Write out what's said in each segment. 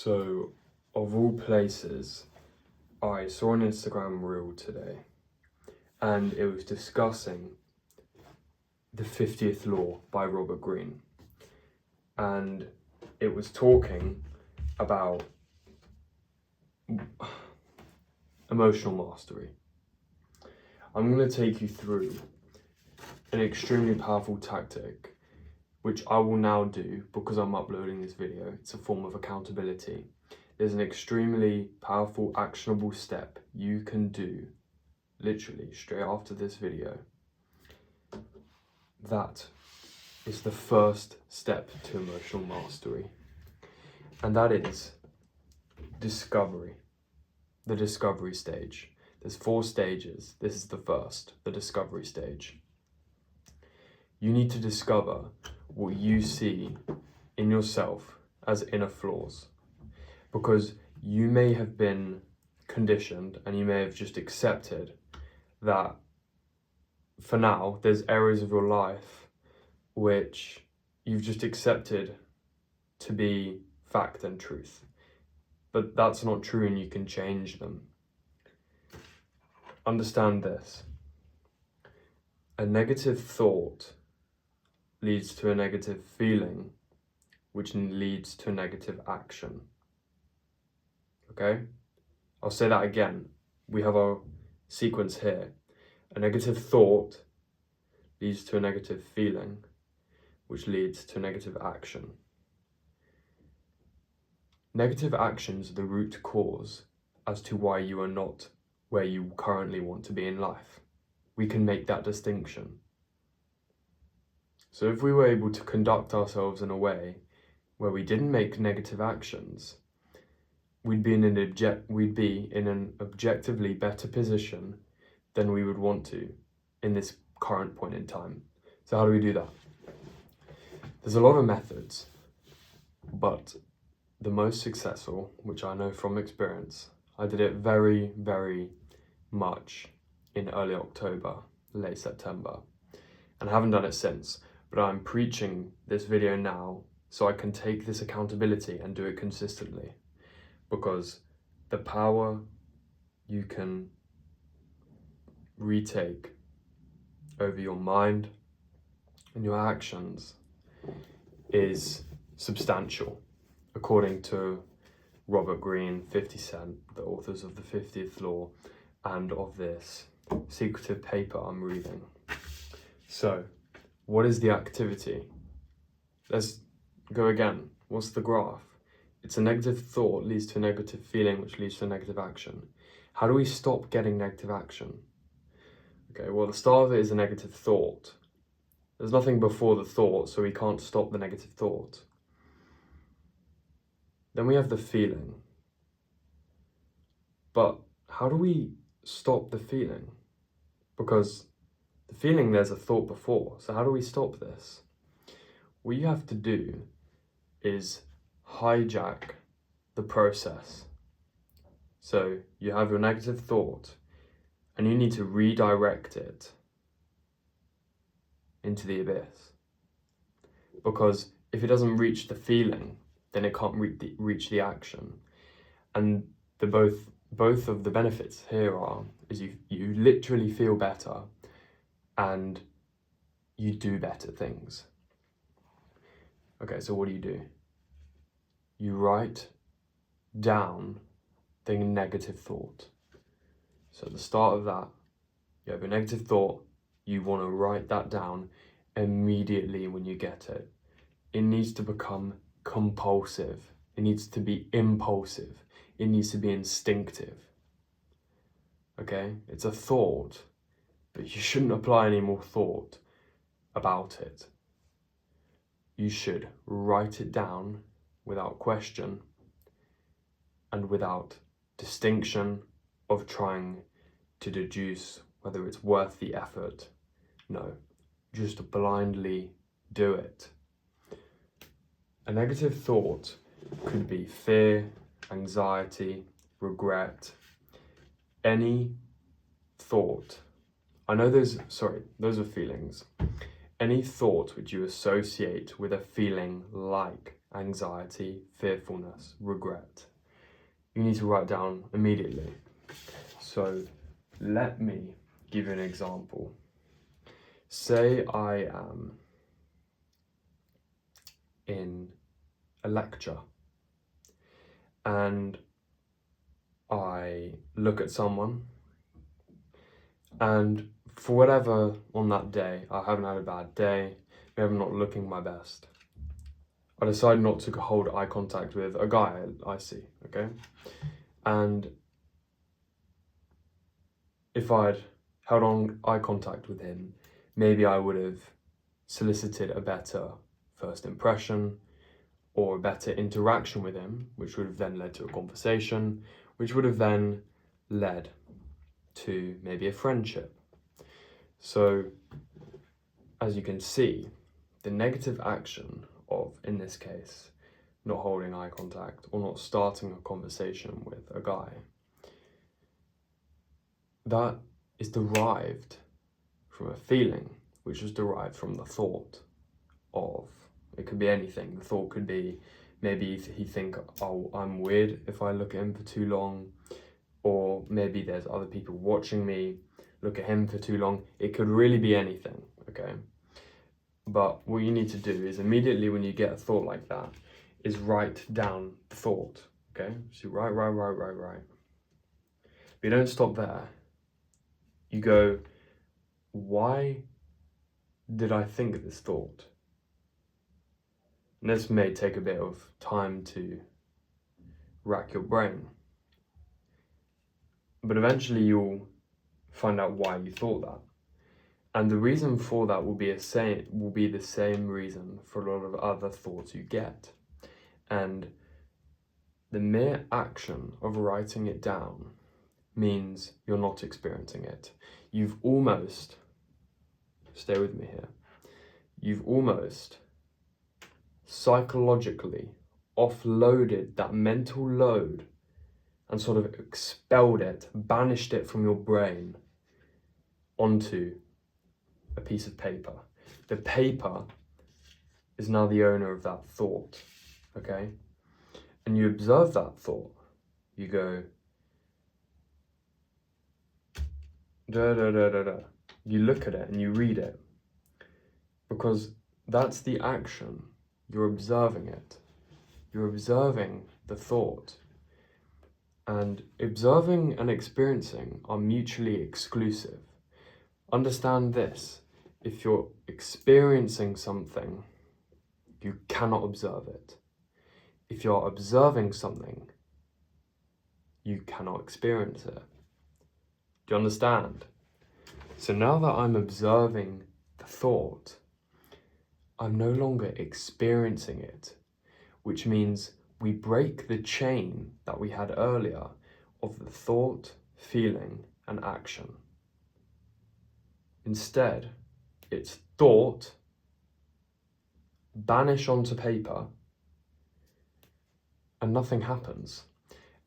So, of all places, I saw an Instagram reel today and it was discussing the 50th Law by Robert Greene. And it was talking about emotional mastery. I'm going to take you through an extremely powerful tactic, which I will now do because I'm uploading this video. It's a form of accountability. There's an extremely powerful, actionable step you can do literally straight after this video. That is the first step to emotional mastery. And that is discovery, the discovery stage. There's 4 stages. This is the first, the discovery stage. You need to discover what you see in yourself as inner flaws, because you may have been conditioned and you may have just accepted that for now there's areas of your life which you've just accepted to be fact and truth, but that's not true and you can change them. Understand this: a negative thought leads to a negative feeling, which leads to a negative action. Okay? I'll say that again. We have our sequence here. A negative thought leads to a negative feeling, which leads to negative action. Negative actions are the root cause as to why you are not where you currently want to be in life. We can make that distinction. So if we were able to conduct ourselves in a way where we didn't make negative actions, we'd be in an objectively better position than we would want to in this current point in time. So how do we do that? There's a lot of methods, but the most successful, which I know from experience, I did it very, very much in early October, late September, and I haven't done it since. But I'm preaching this video now so I can take this accountability and do it consistently, because the power you can retake over your mind and your actions is substantial, according to Robert Greene, 50 Cent, the authors of the 50th Law, and of this secretive paper I'm reading. So, what is the activity? Let's go again. What's the graph? It's a negative thought leads to a negative feeling, which leads to a negative action. How do we stop getting negative action? Okay, well, the start of it is a negative thought. There's nothing before the thought, so we can't stop the negative thought. Then we have the feeling. But how do we stop the feeling? Because the feeling, there's a thought before. So how do we stop this? What you have to do is hijack the process. So you have your negative thought and you need to redirect it into the abyss. Because if it doesn't reach the feeling, then it can't reach the action. And both of the benefits here is you literally feel better and you do better things. Okay, so what do? You write down the negative thought. So at the start of that, you have a negative thought, you want to write that down immediately when you get it. It needs to become compulsive. It needs to be impulsive. It needs to be instinctive. Okay, it's a thought, but you shouldn't apply any more thought about it. You should write it down without question and without distinction of trying to deduce whether it's worth the effort. No, just blindly do it. A negative thought could be fear, anxiety, regret, any thought. I know those are feelings. Any thought which you associate with a feeling like anxiety, fearfulness, regret. You need to write down immediately. So let me give you an example. Say I am in a lecture and I look at someone, and for whatever on that day, I haven't had a bad day, maybe I'm not looking my best, I decide not to hold eye contact with a guy I see, okay? And if I'd held on eye contact with him, maybe I would have solicited a better first impression or a better interaction with him, which would have then led to a conversation, which would have then led to maybe a friendship. So, as you can see, the negative action of, in this case, not holding eye contact or not starting a conversation with a guy, that is derived from a feeling which was derived from the thought of, it could be anything. The thought could be, maybe he think, oh, I'm weird if I look at him for too long, or maybe there's other people watching me look at him for too long. It could really be anything, okay? But what you need to do is immediately when you get a thought like that, is write down the thought, okay? So write. But you don't stop there. You go, why did I think this thought? And this may take a bit of time to rack your brain, but eventually you'll find out why you thought that. And the reason for that will be the same reason for a lot of other thoughts you get. And the mere action of writing it down means you're not experiencing it. You've almost, stay with me here, you've almost psychologically offloaded that mental load and sort of expelled it, banished it from your brain onto a piece of paper. The paper is now the owner of that thought, okay? And you observe that thought. You go, da da da da da. You look at it and you read it, because that's the action. You're observing it. You're observing the thought. And observing and experiencing are mutually exclusive. Understand this. If you're experiencing something, you cannot observe it. If you're observing something, you cannot experience it. Do you understand? So now that I'm observing the thought, I'm no longer experiencing it, which means we break the chain that we had earlier of the thought, feeling, and action. Instead, it's thought, banish onto paper, and nothing happens.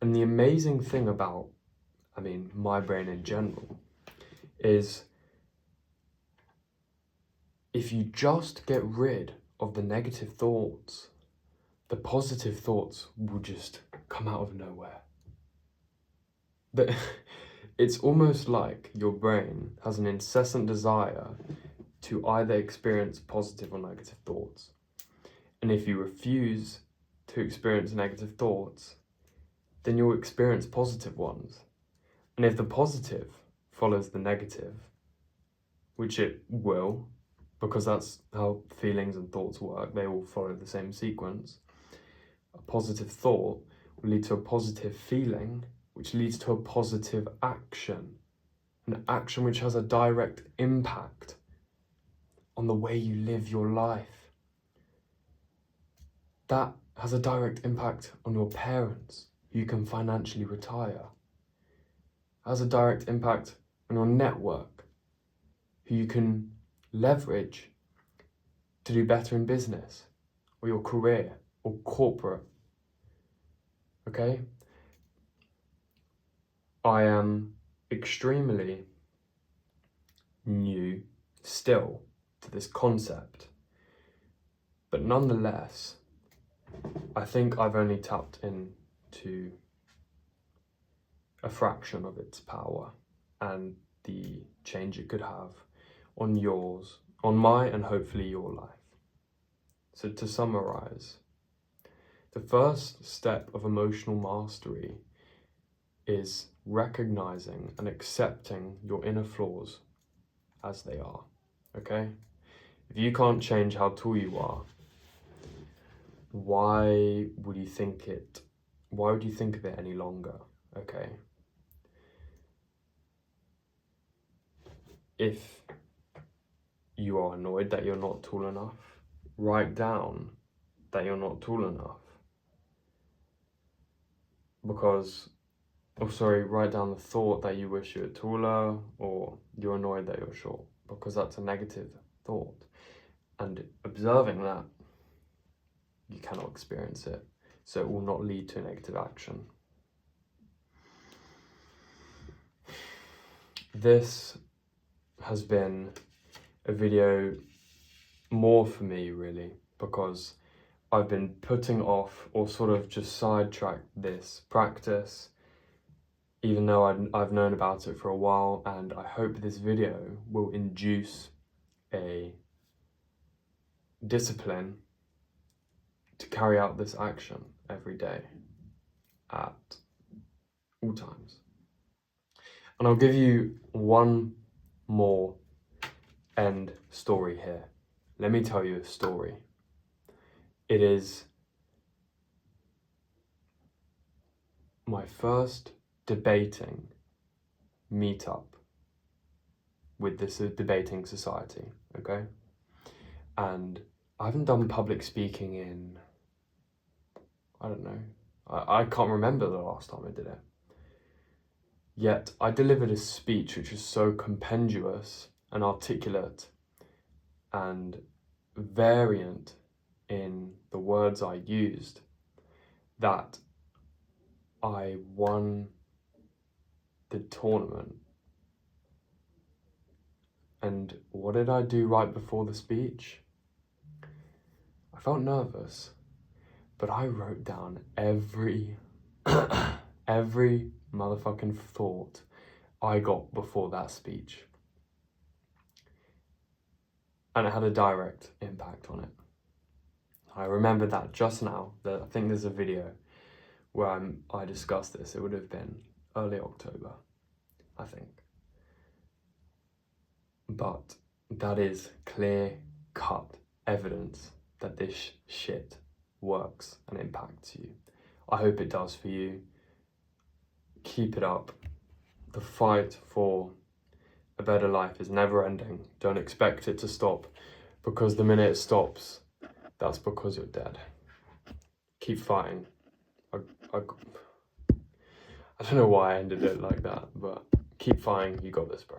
And the amazing thing about, my brain in general, is if you just get rid of the negative thoughts, the positive thoughts will just come out of nowhere. It's almost like your brain has an incessant desire to either experience positive or negative thoughts. And if you refuse to experience negative thoughts, then you'll experience positive ones. And if the positive follows the negative, which it will, because that's how feelings and thoughts work, they all follow the same sequence. A positive thought will lead to a positive feeling, which leads to a positive action. An action which has a direct impact on the way you live your life. That has a direct impact on your parents, who you can financially retire. Has a direct impact on your network, who you can leverage to do better in business, or your career, or corporate. Okay? I am extremely new still to this concept, but nonetheless, I think I've only tapped into a fraction of its power and the change it could have on yours, on my, and hopefully your life. So to summarize, the first step of emotional mastery is recognizing and accepting your inner flaws as they are, okay? If you can't change how tall you are, why would you think of it any longer, okay? If you are annoyed that you're not tall enough, write down that you're not tall enough. Write down the thought that you wish you were taller, or you're annoyed that you're short, because that's a negative thought. And observing that, you cannot experience it, so it will not lead to a negative action. This has been a video more for me, really, because I've been putting off or sort of just sidetracked this practice, even though I've known about it for a while, and I hope this video will induce a discipline to carry out this action every day at all times. And I'll give you one more end story here. Let me tell you a story. It is my first debating meetup with this debating society, okay? And I haven't done public speaking in, I don't know, I can't remember the last time I did it. Yet I delivered a speech which was so compendious and articulate and variant in the words I used that I won the tournament. And what did I do right before the speech? I felt nervous, but I wrote down every motherfucking thought I got before that speech. And it had a direct impact on it. I remember that just now, that I think there's a video where I discussed this. It would have been early October, I think. But that is clear-cut evidence that this shit works and impacts you. I hope it does for you. Keep it up. The fight for a better life is never ending. Don't expect it to stop, because the minute it stops, that's because you're dead. Keep fighting. I don't know why I ended it like that, but keep fighting. You got this, bro.